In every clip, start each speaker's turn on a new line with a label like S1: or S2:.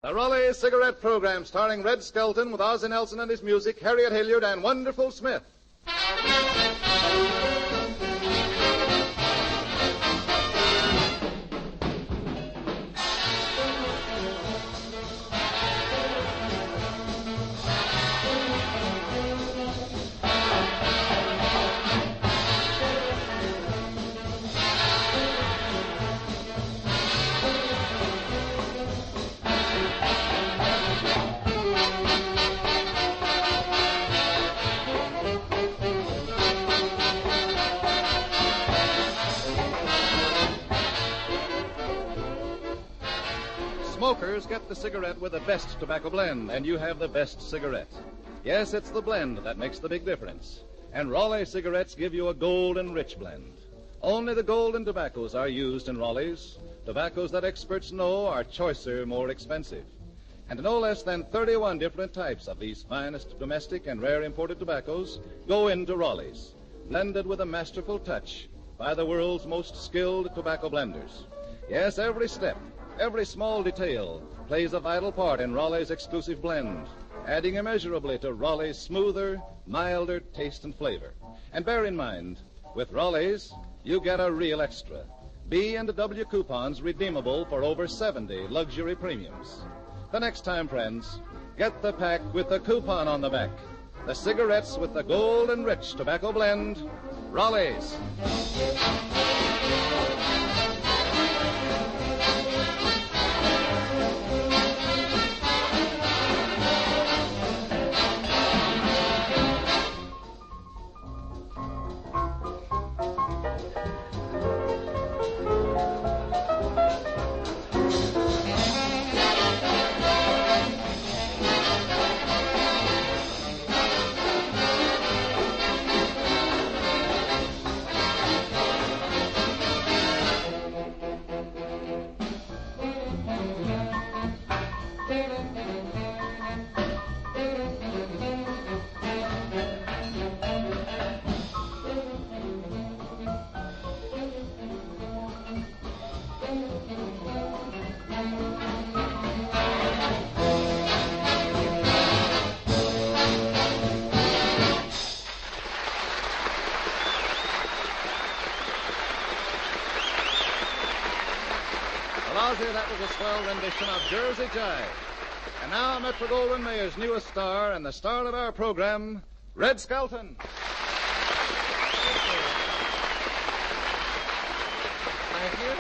S1: The Raleigh Cigarette Program, starring Red Skelton with Ozzie Nelson and his music, Harriet Hilliard, and Wonderful Smith. Smokers get the cigarette with the best tobacco blend, and you have the best cigarette. Yes, it's the blend that makes the big difference. And Raleigh cigarettes give you a golden rich blend. Only the golden tobaccos are used in Raleigh's, tobaccos that experts know are choicer, more expensive. And no less than 31 different types of these finest domestic and rare imported tobaccos go into Raleigh's, blended with a masterful touch by the world's most skilled tobacco blenders. Yes, every step, every small detail plays a vital part in Raleigh's exclusive blend, adding immeasurably to Raleigh's smoother, milder taste and flavor. And bear in mind, with Raleigh's, you get a real extra. B and W coupons redeemable for over 70 luxury premiums. The next time, friends, get the pack with the coupon on the back. The cigarettes with the golden rich tobacco blend, Raleigh's. That was a swell rendition of Jersey Jive. And now Metro-Goldwyn-Mayer's newest star and the star of our program, Red Skelton.
S2: Thank you.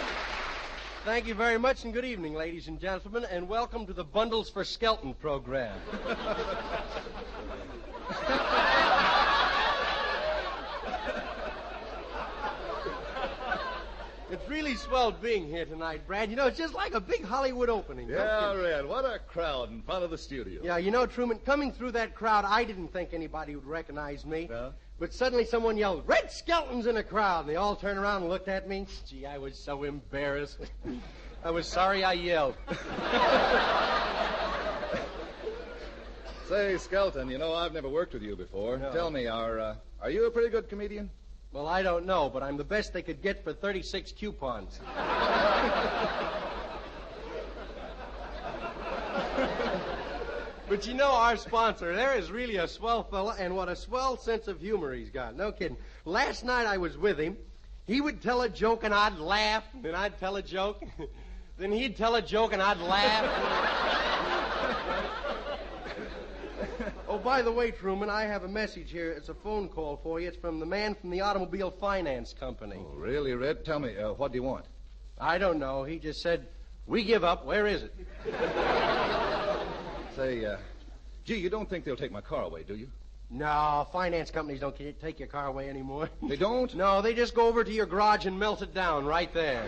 S2: Thank you very much, and good evening, ladies and gentlemen, and welcome to the Bundles for Skelton program. It's really swell being here tonight, Brad. You know, it's just like a big Hollywood opening.
S1: Yeah, Red, what a crowd in front of the studio.
S2: Yeah, you know, Truman, coming through that crowd, I didn't think anybody would recognize me.
S1: No?
S2: But suddenly someone yelled, "Red Skelton's in the crowd," and they all turned around and looked at me. Gee, I was so embarrassed. I was sorry I yelled.
S1: Say, Skelton, you know, I've never worked with you before.
S2: No.
S1: Tell me, are you a pretty good comedian?
S2: Well, I don't know, but I'm the best they could get for 36 coupons. But you know, our sponsor, there is really a swell fella, and what a swell sense of humor he's got. No kidding. Last night I was with him. He would tell a joke and I'd laugh, then I'd tell a joke. Then he'd tell a joke and I'd laugh. Oh, by the way, Truman, I have a message here. It's a phone call for you. It's from the man from the Automobile Finance Company.
S1: Oh, really, Red? Tell me, what do you want?
S2: I don't know. He just said, "We give up. Where is it?"
S1: Say, gee, you don't think they'll take my car away, do you?
S2: No, finance companies don't take your car away anymore.
S1: They don't?
S2: No, they just go over to your garage and melt it down right there.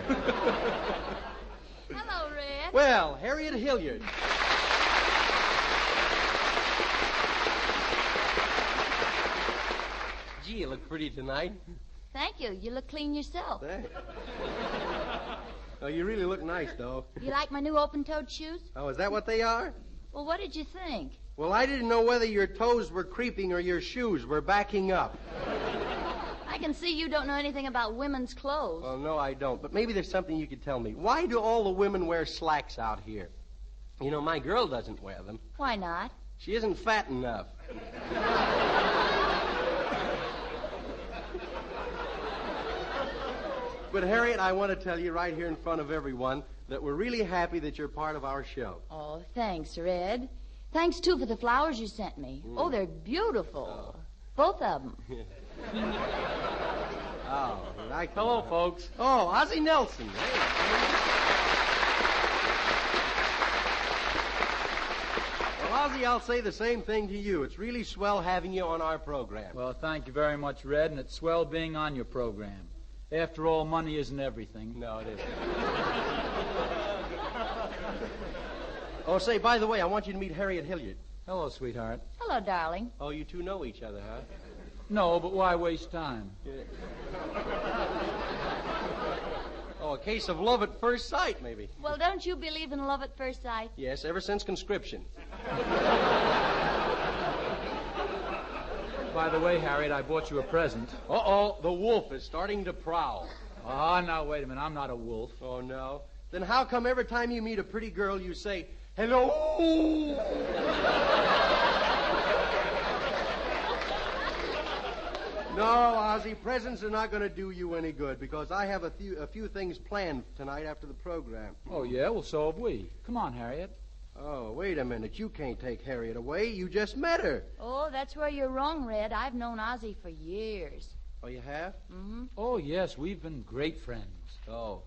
S3: Hello, Red.
S2: Well, Harriet Hilliard. Gee, you look pretty tonight.
S3: Thank you. You look clean yourself.
S2: Thanks. Oh, you really look nice, though.
S3: You like my new open-toed shoes?
S2: Oh, is that what they are?
S3: Well, what did you think?
S2: Well, I didn't know whether your toes were creeping or your shoes were backing up.
S3: I can see you don't know anything about women's clothes.
S2: Well, no, I don't. But maybe there's something you could tell me. Why do all the women wear slacks out here? You know, my girl doesn't wear them.
S3: Why not?
S2: She isn't fat enough. But, Harriet, I want to tell you right here in front of everyone that we're really happy that you're part of our show.
S3: Oh, thanks, Red. Thanks, too, for the flowers you sent me. Oh, they're beautiful. Both of them.
S2: Oh,
S4: Hello, folks.
S2: Oh, Ozzie Nelson. Hey. Well, Ozzie, I'll say the same thing to you. It's really swell having you on our program.
S4: Well, thank you very much, Red, and it's swell being on your program. After all, money isn't everything.
S2: No, it isn't. Oh, say, by the way, I want you to meet Harriet Hilliard.
S4: Hello, sweetheart.
S3: Hello, darling.
S2: Oh, you two know each other, huh?
S4: No, but why waste time?
S2: Oh, a case of love at first sight, maybe.
S3: Well, don't you believe in love at first sight?
S2: Yes, ever since conscription.
S4: By the way, Harriet, I bought you a present.
S2: Uh-oh, the wolf is starting to prowl.
S4: Ah, now, wait a minute. I'm not a wolf.
S2: Oh, no? Then how come every time you meet a pretty girl, you say, hello? No, Ozzie, presents are not going to do you any good because I have a few things planned tonight after the program.
S4: Oh, yeah? Well, so have we. Come on, Harriet.
S2: Oh, wait a minute. You can't take Harriet away. You just met her.
S3: Oh, that's where you're wrong, Red. I've known Ozzie for years.
S2: Oh, you have?
S3: Mm-hmm.
S4: Oh, yes, we've been great friends.
S2: Oh.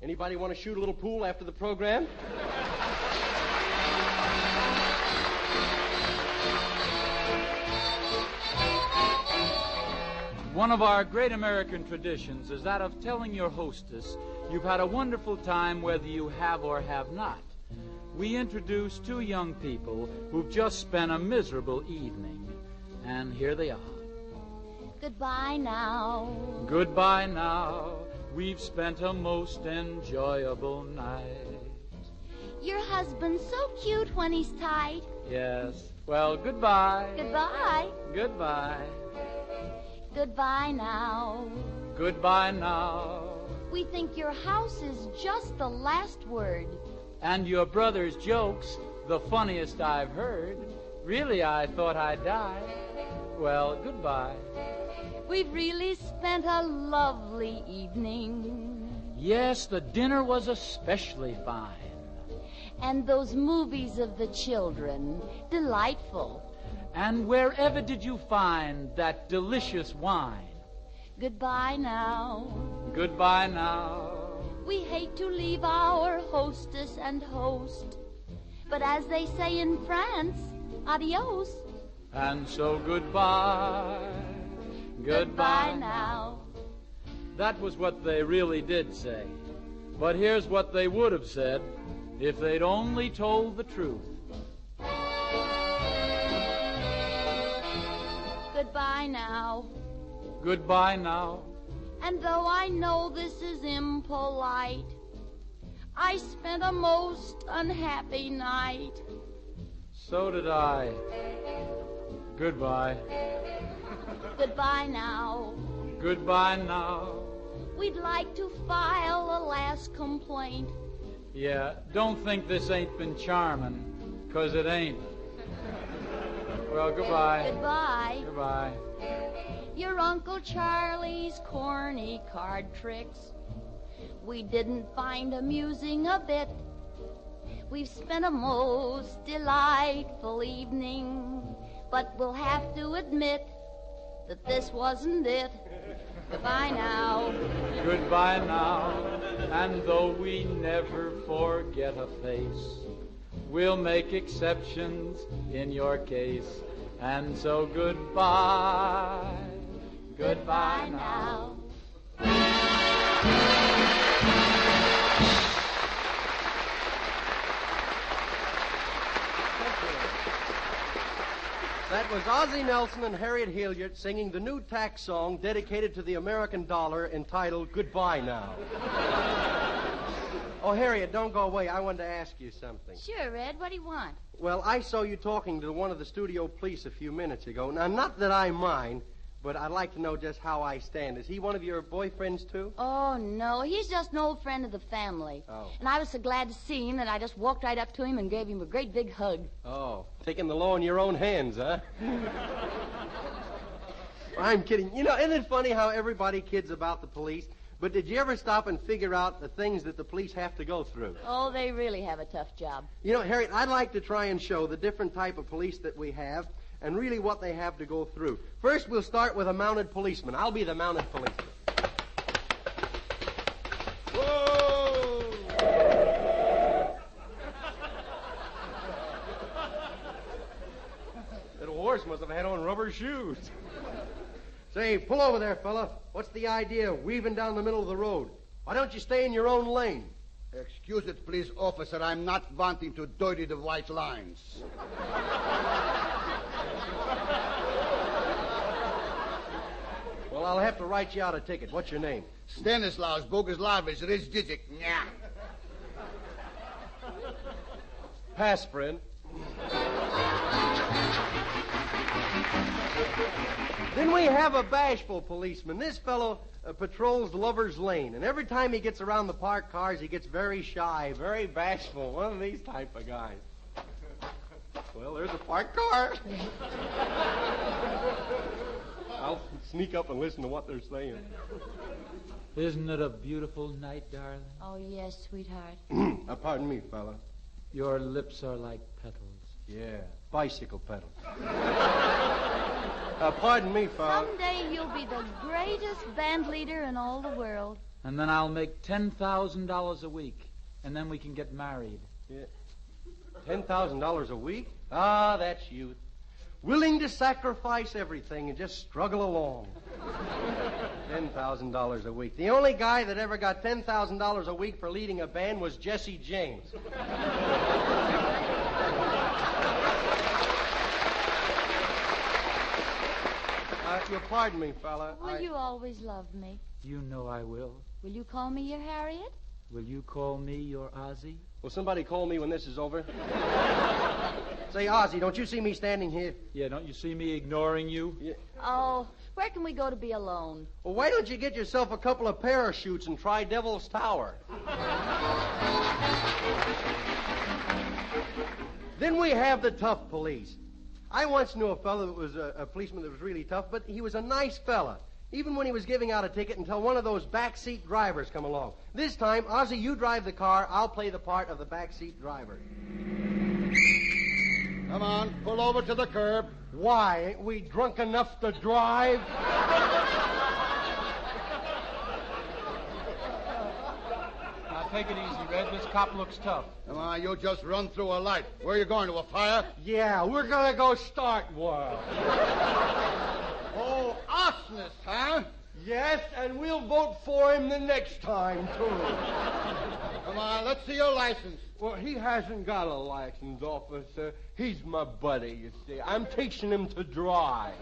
S2: Anybody want to shoot a little pool after the program?
S4: One of our great American traditions is that of telling your hostess you've had a wonderful time whether you have or have not. We introduce two young people who've just spent a miserable evening. And here they are.
S3: Goodbye now.
S4: Goodbye now. We've spent a most enjoyable night.
S3: Your husband's so cute when he's tight.
S4: Yes. Well, goodbye.
S3: Goodbye.
S4: Goodbye.
S3: Goodbye now.
S4: Goodbye now.
S3: We think your house is just the last word.
S4: And your brother's jokes, the funniest I've heard. Really, I thought I'd die. Well, goodbye.
S3: We've really spent a lovely evening.
S4: Yes, the dinner was especially fine.
S3: And those movies of the children, delightful.
S4: And wherever did you find that delicious wine?
S3: Goodbye now.
S4: Goodbye now.
S3: We hate to leave our hostess and host. But as they say in France, adios.
S4: And so goodbye.
S3: Goodbye now.
S4: That was what they really did say. But here's what they would have said if they'd only told the truth.
S3: Goodbye now.
S4: Goodbye now.
S3: And though I know this is impolite, I spent a most unhappy night.
S4: So did I. Goodbye.
S3: Goodbye now.
S4: Goodbye now.
S3: We'd like to file a last complaint.
S4: Yeah, don't think this ain't been charming, 'cause it ain't. Well, goodbye.
S3: Goodbye.
S4: Goodbye.
S3: Your Uncle Charlie's corny card tricks we didn't find amusing a bit. We've spent a most delightful evening, but we'll have to admit that this wasn't it. Goodbye now.
S4: Goodbye now. And though we never forget a face, we'll make exceptions in your case. And so goodbye. Goodbye now.
S2: That was Ozzie Nelson and Harriet Hilliard singing the new tax song dedicated to the American dollar entitled Goodbye Now. Oh, Harriet, don't go away. I wanted to ask you something.
S3: Sure, Red. What do you want?
S2: Well, I saw you talking to one of the studio police a few minutes ago. Now, not that I mind, but I'd like to know just how I stand. Is he one of your boyfriends, too?
S3: Oh, no. He's just an old friend of the family.
S2: Oh.
S3: And I was so glad to see him that I just walked right up to him and gave him a great big hug.
S2: Oh, taking the law in your own hands, huh? I'm kidding. You know, isn't it funny how everybody kids about the police? But did you ever stop and figure out the things that the police have to go through?
S3: Oh, they really have a tough job.
S2: You know, Harriet, I'd like to try and show the different type of police that we have and really what they have to go through. First, we'll start with a mounted policeman. I'll be the mounted policeman. Whoa! Little horse must have had on rubber shoes. Say, pull over there, fella. What's the idea of weaving down the middle of the road? Why don't you stay in your own lane?
S5: Excuse it, please, officer. I'm not wanting to dirty the white lines.
S2: Well, I'll have to write you out a ticket. What's your name?
S5: Stanislaus Boguslavich Rizdizik. Yeah.
S2: Pass, friend. Then we have a bashful policeman. This fellow patrols Lover's Lane, and every time he gets around the parked cars, he gets very shy, very bashful. One of these type of guys. Well, there's a parked car. I'll sneak up and listen to what they're saying.
S4: Isn't it a beautiful night, darling?
S3: Oh, yes, sweetheart.
S2: Pardon me, fella.
S4: Your lips are like petals.
S2: Yeah, bicycle pedals. Pardon me, fella.
S3: Someday you'll be the greatest band leader in all the world.
S4: And then I'll make $10,000 a week, and then we can get married.
S2: Yeah. $10,000 a week? Ah, that's youth. Willing to sacrifice everything and just struggle along. $10,000 a week. The only guy that ever got $10,000 a week for leading a band was Jesse James. You'll pardon me, fella.
S3: Will you always love me?
S4: You know I will.
S3: Will you call me your Harriet?
S4: Will you call me your Ozzie?
S2: Will somebody call me when this is over? Say, Ozzie, don't you see me standing here?
S4: Yeah, don't you see me ignoring you?
S2: Yeah.
S3: Oh, where can we go to be alone?
S2: Well, why don't you get yourself a couple of parachutes and try Devil's Tower? Then we have the tough police. I once knew a fellow that was a policeman that was really tough, but he was a nice fella, even when he was giving out a ticket until one of those backseat drivers come along. This time, Ozzie, you drive the car. I'll play the part of the backseat driver.
S5: Come on, pull over to the curb.
S2: Why? Ain't we drunk enough to drive?
S4: Now, take it easy, Red. This cop looks tough.
S5: Come on, you just run through a light. Where are you going, to a fire?
S2: Yeah, we're gonna go start one.
S5: Oh, arsonist, huh?
S2: Yes, and we'll vote for him the next time, too.
S5: Come on, let's see your license.
S2: Well, he hasn't got a license, officer. He's my buddy, you see. I'm teaching him to drive.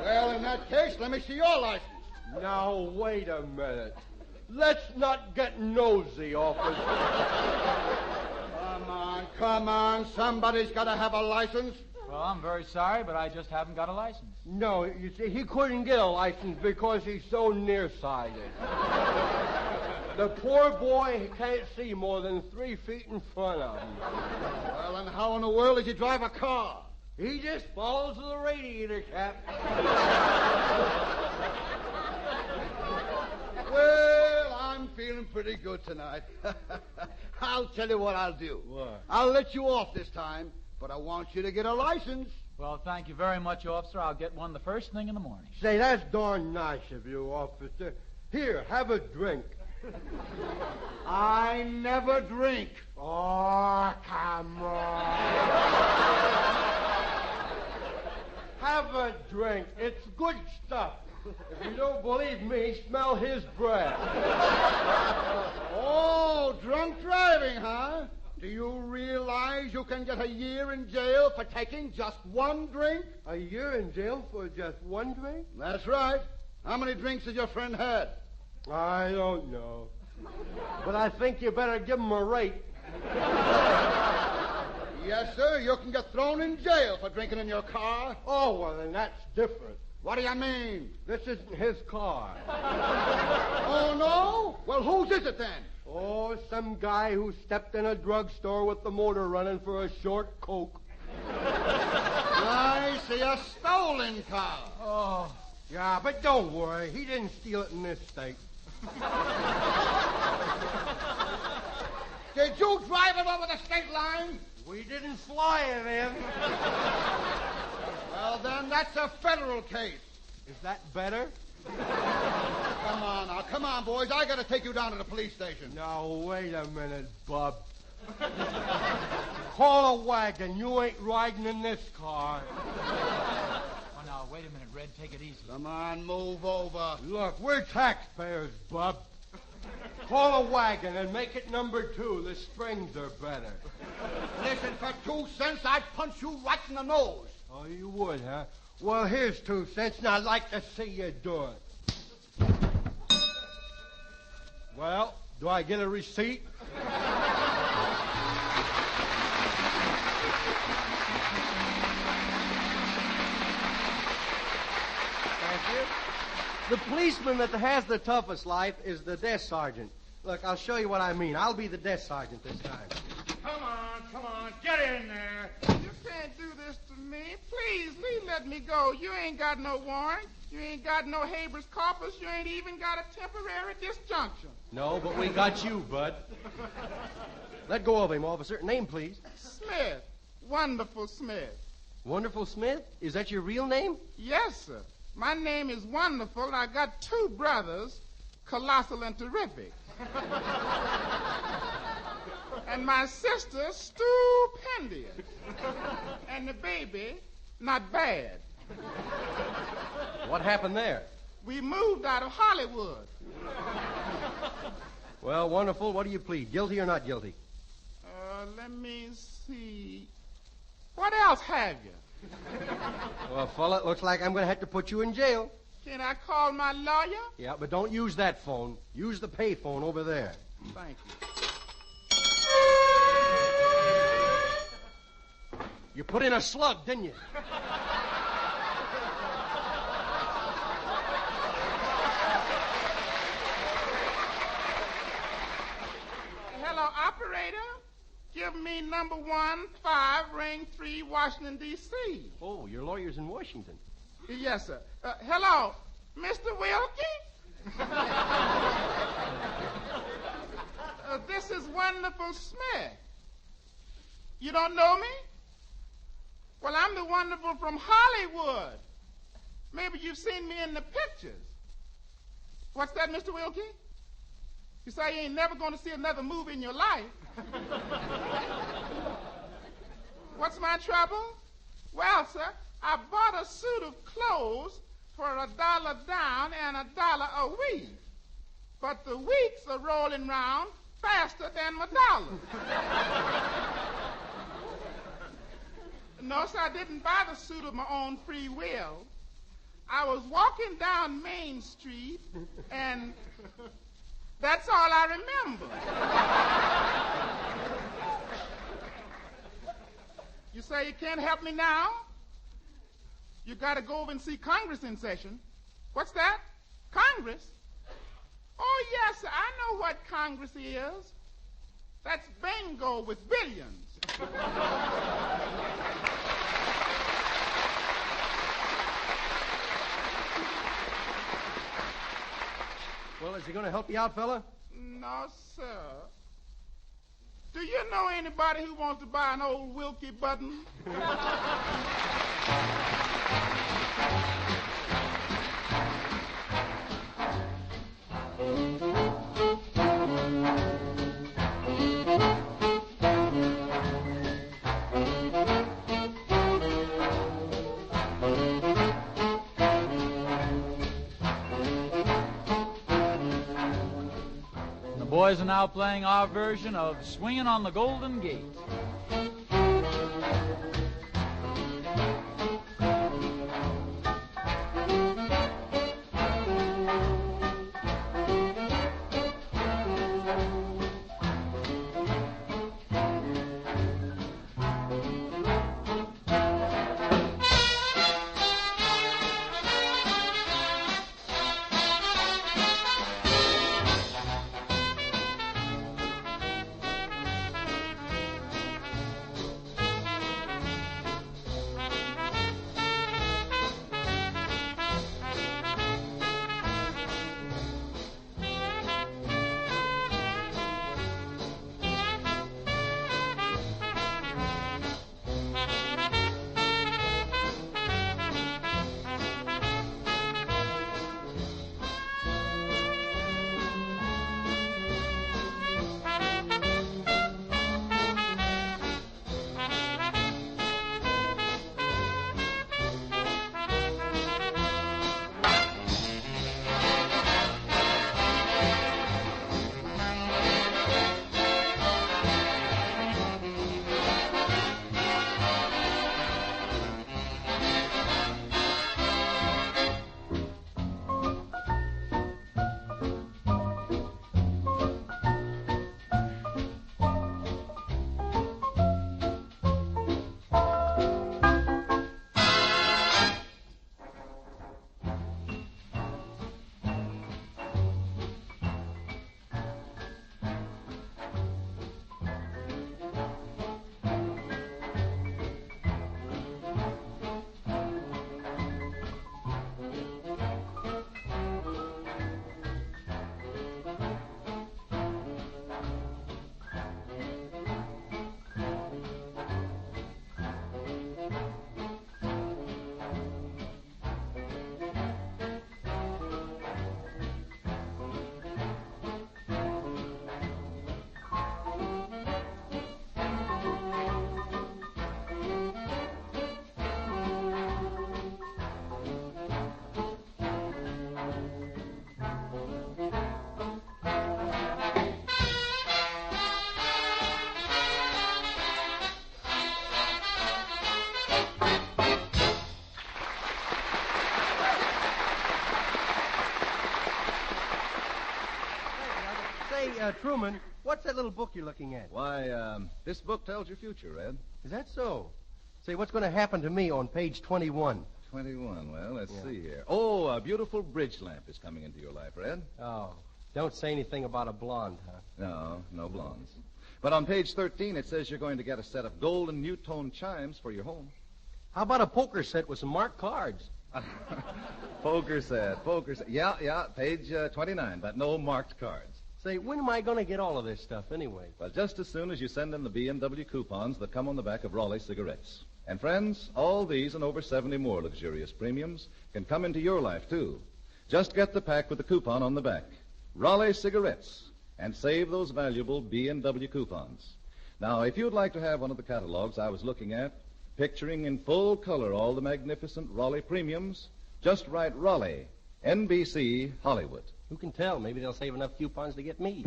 S5: Well, in that case, let me see your license.
S2: Now, wait a minute. Let's not get nosy, officer.
S5: Come on. Somebody's got to have a license.
S4: Well, I'm very sorry, but I just haven't got a license.
S2: No, you see, he couldn't get a license because he's so nearsighted. The poor boy, he can't see more than 3 feet in front of him.
S5: Well, and how in the world does he drive a car?
S2: He just follows the radiator cap.
S5: Well, I'm feeling pretty good tonight. I'll tell you what I'll do.
S2: What?
S5: I'll let you off this time, but I want you to get a license.
S4: Well, thank you very much, officer. I'll get one the first thing in the morning.
S2: Say, that's darn nice of you, officer. Here, have a drink.
S5: I never drink.
S2: Oh, come on. Have a drink. It's good stuff. If you don't believe me, smell his breath.
S5: Oh, drunk driving, huh? Do you realize you can get a year in jail for taking just one drink?
S2: A year in jail for just one drink?
S5: That's right. How many drinks has your friend had?
S2: I don't know. But I think you better give him a rate.
S5: Yes, sir. You can get thrown in jail for drinking in your car.
S2: Oh, well, then that's different.
S5: What do you mean?
S2: This isn't his car.
S5: Oh, no? Well, whose is it then?
S2: Oh, some guy who stepped in a drugstore with the motor running for a short Coke.
S5: I see, a stolen car.
S2: Oh, yeah, but don't worry. He didn't steal it in this state.
S5: Did you drive it over the state line?
S2: We didn't fly it in.
S5: Well, then that's a federal case.
S2: Is that better?
S5: Come on now. Come on, boys. I got to take you down to the police station.
S2: Now, wait a minute, Bub. Call a wagon. You ain't riding in this car.
S4: Oh, now, wait a minute, Red. Take it easy.
S5: Come on, move over.
S2: Look, we're taxpayers, Bub. Call a wagon and make it number 2. The springs are better.
S5: Listen, for 2 cents, I'd punch you right in the nose.
S2: Oh, you would, huh? Well, here's 2 cents, and I'd like to see you do it. Well, do I get a receipt? Thank you. The policeman that has the toughest life is the desk sergeant. Look, I'll show you what I mean. I'll be the desk sergeant this time.
S5: Come on, get in there.
S6: You can't do this to me. Please, let me go. You ain't got no warrant. You ain't got no habeas corpus. You ain't even got a temporary disjunction.
S2: No, but we got you, Bud. Let go of him, officer. Name, please.
S6: Smith. Wonderful Smith.
S2: Wonderful Smith? Is that your real name?
S6: Yes, sir. My name is Wonderful, and I got 2 brothers, Colossal and Terrific. And my sister, Stupendous. And the baby, Not Bad.
S2: What happened there?
S6: We moved out of Hollywood.
S2: Well, Wonderful, what do you plead? Guilty or not guilty?
S6: Let me see. What else have you?
S2: Well, fella, it looks like I'm going to have to put you in jail.
S6: Can I call my lawyer?
S2: Yeah, but don't use that phone. Use the pay phone over there.
S6: Thank you.
S2: You put in a slug, didn't you?
S6: Hello, operator. Give me number 15, ring 3, Washington, D.C.
S2: Oh, your lawyer's in Washington.
S6: Yes, sir. Hello, Mr. Wilkie? This is Wonderful Smith. You don't know me? Well, I'm the Wonderful from Hollywood. Maybe you've seen me in the pictures. What's that, Mr. Wilkie? You say you ain't never going to see another movie in your life. What's my trouble? Well, sir, I bought a suit of clothes for $1 down and $1 a week. But the weeks are rolling round faster than my dollar. No, sir, I didn't buy the suit of my own free will. I was walking down Main Street, and that's all I remember. You say you can't help me now? You got to go over and see Congress in session. What's that? Congress? Oh, yes, sir, I know what Congress is. That's bingo with billions.
S2: Well, is he going to help you out, fella?
S6: No, sir. Do you know anybody who wants to buy an old Wilkie button?
S4: The boys are now playing our version of Swinging on the Golden Gate.
S2: Truman, what's that little book you're looking at?
S1: Why, this book tells your future, Red.
S2: Is that so? Say, what's going to happen to me on page 21?
S1: 21. Well, let's see here. Oh, a beautiful bridge lamp is coming into your life, Red.
S2: Oh, don't say anything about a blonde, huh?
S1: No, no blondes. But on page 13, it says you're going to get a set of golden new-tone chimes for your home.
S2: How about a poker set with some marked cards?
S1: Poker set. Yeah, page 29, but no marked cards.
S2: Say, when am I going to get all of this stuff anyway?
S1: Well, just as soon as you send in the B&W coupons that come on the back of Raleigh cigarettes. And friends, all these and over 70 more luxurious premiums can come into your life, too. Just get the pack with the coupon on the back. Raleigh cigarettes. And save those valuable B&W coupons. Now, if you'd like to have one of the catalogs I was looking at, picturing in full color all the magnificent Raleigh premiums, just write Raleigh, NBC, Hollywood.
S2: Who can tell? Maybe they'll save enough coupons to get me.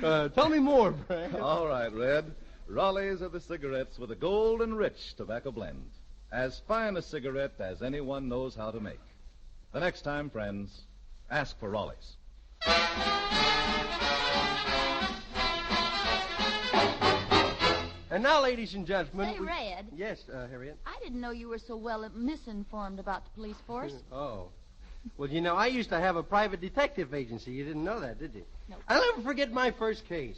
S2: Tell me more, Brad.
S1: All right, Red. Raleigh's are the cigarettes with a gold and rich tobacco blend. As fine a cigarette as anyone knows how to make. The next time, friends, ask for Raleigh's.
S2: And now, ladies and gentlemen...
S3: Say, Red.
S2: Yes, Harriet?
S3: I didn't know you were so well misinformed about the police force.
S2: Oh. Well, you know, I used to have a private detective agency. You didn't know that, did you?
S3: No.
S2: I'll never forget my first case.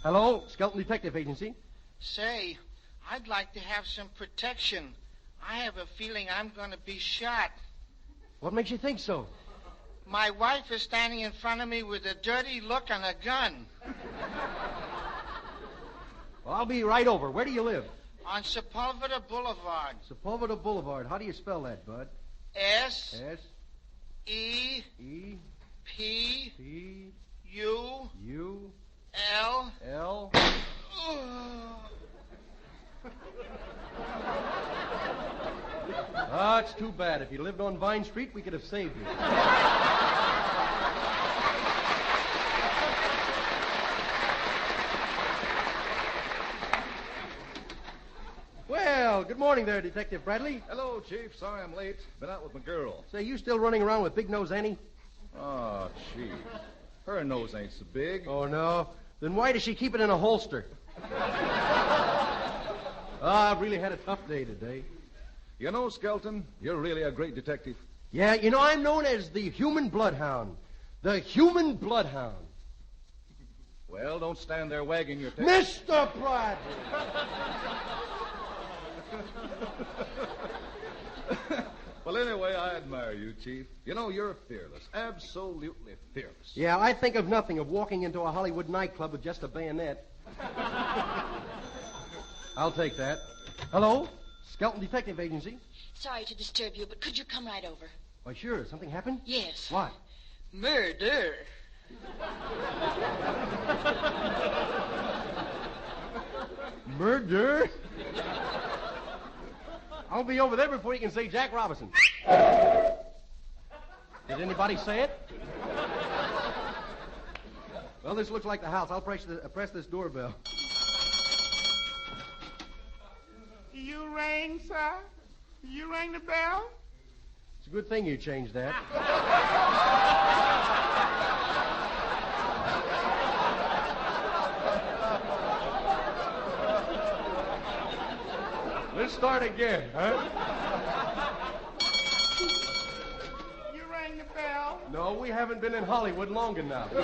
S2: Hello, Skelton Detective Agency.
S7: Say, I'd like to have some protection. I have a feeling I'm going to be shot.
S2: What makes you think so?
S7: My wife is standing in front of me with a dirty look and a gun.
S2: Well, I'll be right over. Where do you live?
S7: On Sepulveda Boulevard.
S2: Sepulveda Boulevard. How do you spell that, Bud?
S7: S.
S2: S.
S7: E.
S2: E.
S7: P.
S2: P.
S7: U.
S2: U.
S7: L.
S2: L. Ah, it's too bad. If you lived on Vine Street, we could have saved you. Well, good morning there, Detective Bradley.
S1: Hello, Chief. Sorry I'm late. Been out with my girl.
S2: Say, you still running around with Big Nose Annie?
S1: Oh, Chief. Her nose ain't so big.
S2: Oh, no? Then why does she keep it in a holster? I've really had a tough day today.
S1: You know, Skelton, you're really a great detective.
S2: Yeah, you know, I'm known as the human bloodhound. The human bloodhound.
S1: Well, don't stand there wagging your tail.
S2: Mr. Bradley!
S1: Well, anyway, I admire you, Chief. You know, you're fearless. Absolutely fearless.
S2: Yeah, I think of nothing of walking into a Hollywood nightclub with just a bayonet. I'll take that. Hello? Skelton Detective Agency.
S8: Sorry to disturb you, but could you come right over?
S2: Why, sure. Something happened?
S8: Yes.
S2: What?
S8: Murder.
S2: Murder? I'll be over there before you can say Jack Robinson. Did anybody say it? Well, this looks like the house. I'll press this doorbell.
S6: You rang, sir? You rang the bell?
S2: It's a good thing you changed that. Let's start again, huh?
S6: You rang the bell?
S2: No, we haven't been in Hollywood long enough.
S6: Will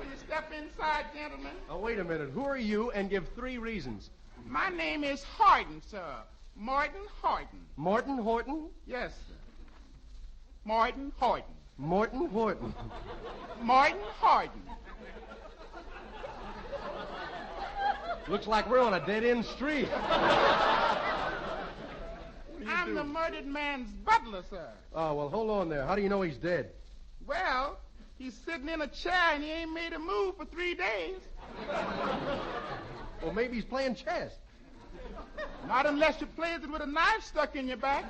S6: you step inside, gentlemen?
S2: Oh, wait a minute. Who are you? And give 3 reasons.
S6: My name is Horton, sir. Morton Horton.
S2: Morton Horton?
S6: Yes, sir. Morton Horton.
S2: Morton Horton.
S6: Morton Horton.
S2: Looks like we're on a dead-end street.
S6: I'm the murdered man's butler, sir.
S2: Oh, well, hold on there. How do you know he's dead?
S6: Well, he's sitting in a chair and he ain't made a move for 3 days.
S2: Well, maybe he's playing chess.
S6: Not unless you plays it with a knife stuck in your back.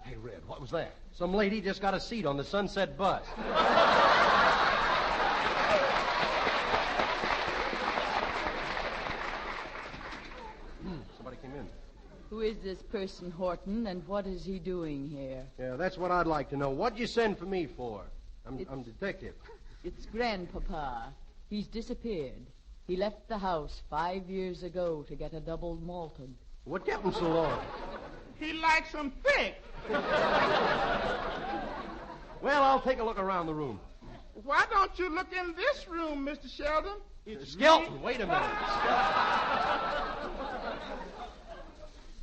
S2: Hey, Red, what was that? Some lady just got a seat on the Sunset bus. Somebody came in.
S9: Who is this person, Horton, and what is he doing here?
S2: Yeah, that's what I'd like to know. What'd you send for me for? I'm detective.
S9: It's Grandpapa. He's disappeared. He left the house 5 years ago to get a double malted.
S2: What kept him so long?
S6: He likes them thick.
S2: Well, I'll take a look around the room.
S6: Why don't you look in this room, Mr. Sheldon?
S2: Skelton, wait a minute.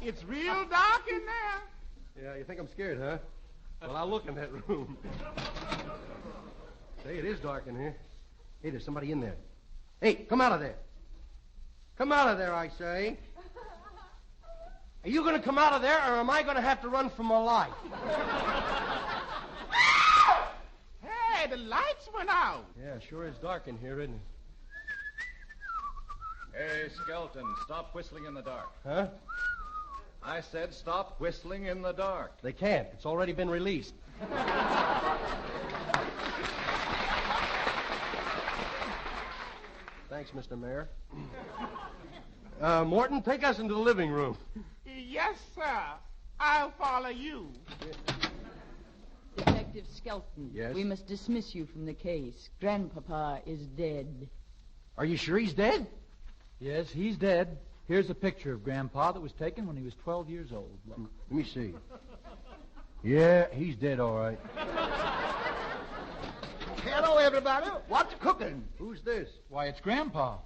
S6: It's real dark in there.
S2: Yeah, you think I'm scared, huh? Well, I'll look in that room. Say, it is dark in here. Hey, there's somebody in there. Hey, come out of there. Come out of there, I say. Are you going to come out of there, or am I going to have to run for my life?
S6: Hey, the lights went out.
S2: Yeah, sure is dark in here, isn't it?
S1: Hey, Skelton, stop whistling in the dark.
S2: Huh?
S1: I said stop whistling in the dark.
S2: They can't. It's already been released. Thanks, Mr. Mayor. Morton, take us into the living room.
S6: Yes, sir. I'll follow you.
S9: Detective Skelton.
S2: Yes?
S9: We must dismiss you from the case. Grandpapa is dead.
S2: Are you sure he's dead?
S4: Yes, he's dead. Here's a picture of Grandpa that was taken when he was 12 years old. Look.
S2: Let me see. Yeah, he's dead, all right.
S5: Hello, everybody. What's cooking?
S2: Who's this?
S4: Why, it's Grandpa.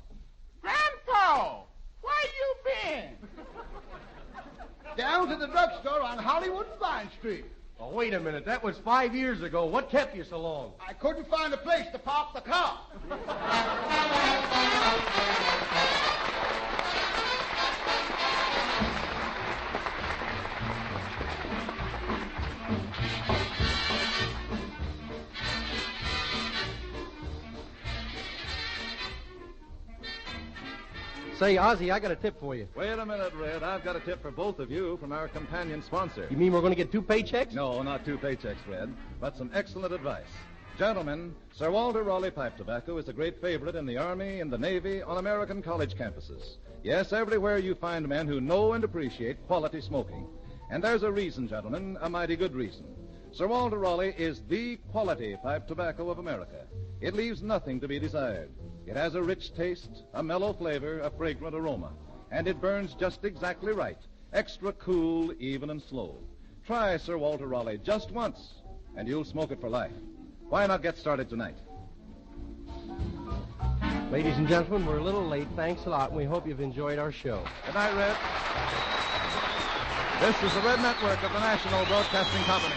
S6: Grandpa, where you been?
S5: Down to the drugstore on Hollywood and Vine Street.
S2: Oh, wait a minute. That was 5 years ago. What kept you so long?
S5: I couldn't find a place to park the car.
S2: Say, Ozzy, I got a tip for you.
S1: Wait a minute, Red. I've got a tip for both of you from our companion sponsor.
S2: You mean we're going to get 2 paychecks?
S1: No, not 2 paychecks, Red, but some excellent advice. Gentlemen, Sir Walter Raleigh pipe tobacco is a great favorite in the Army, in the Navy, on American college campuses. Yes, everywhere you find men who know and appreciate quality smoking. And there's a reason, gentlemen, a mighty good reason. Sir Walter Raleigh is the quality pipe tobacco of America. It leaves nothing to be desired. It has a rich taste, a mellow flavor, a fragrant aroma. And it burns just exactly right. Extra cool, even and slow. Try Sir Walter Raleigh just once, and you'll smoke it for life. Why not get started tonight?
S2: Ladies and gentlemen, we're a little late. Thanks a lot, and we hope you've enjoyed our show.
S1: Good night, Red. This is the Red Network of the National Broadcasting Company.